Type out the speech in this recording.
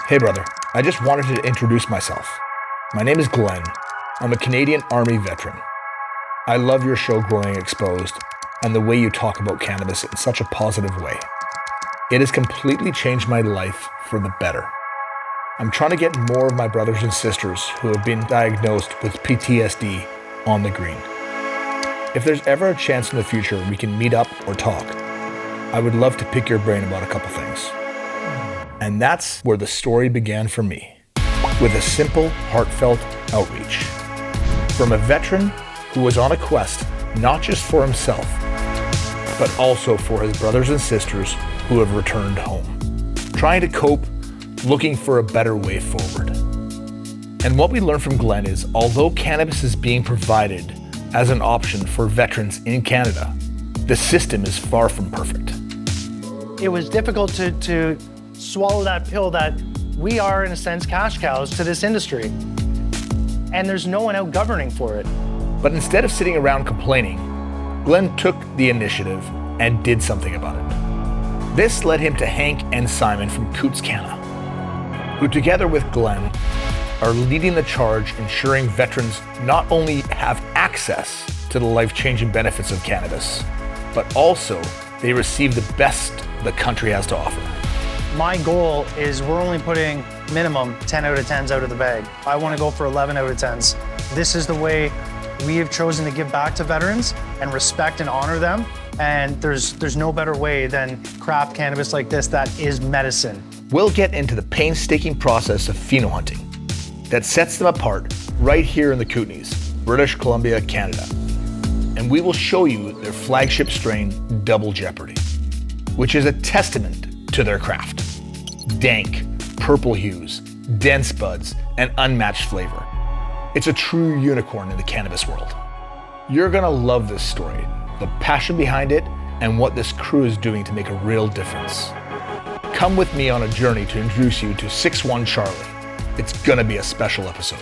Hey brother, I just wanted to introduce myself. My name is Glen. I'm a Canadian Army veteran. I love your show Growing Exposed and the way you talk about cannabis in such a positive way. It has completely changed my life for the better. I'm trying to get more of my brothers and sisters who have been diagnosed with PTSD on the green. If there's ever a chance in the future we can meet up or talk, I would love to pick your brain about a couple things. And that's where the story began for me, with a simple, heartfelt outreach. From a veteran who was on a quest not just for himself, but also for his brothers and sisters who have returned home, trying to cope, looking for a better way forward. And what we learned from Glen is, although cannabis is being provided as an option for veterans in Canada, the system is far from perfect. It was difficult to swallow that pill that we are, in a sense, cash cows to this industry. And there's no one out governing for it. But instead of sitting around complaining, Glen took the initiative and did something about it. This led him to Hank and Simon from Koots Canna, who together with Glen are leading the charge, ensuring veterans not only have access to the life-changing benefits of cannabis, but also they receive the best the country has to offer. My goal is we're only putting minimum 10 out of 10s out of the bag. I want to go for 11 out of 10s. This is the way we have chosen to give back to veterans and respect and honor them. And there's no better way than craft cannabis like this that is medicine. We'll get into the painstaking process of pheno hunting that sets them apart right here in the Kootenays, British Columbia, Canada. And we will show you their flagship strain, Double Jeopardy, which is a testament to their craft. Dank, purple hues, dense buds, and unmatched flavor. It's a true unicorn in the cannabis world. You're gonna love this story, the passion behind it, and what this crew is doing to make a real difference. Come with me on a journey to introduce you to 61 Charlie. It's gonna be a special episode.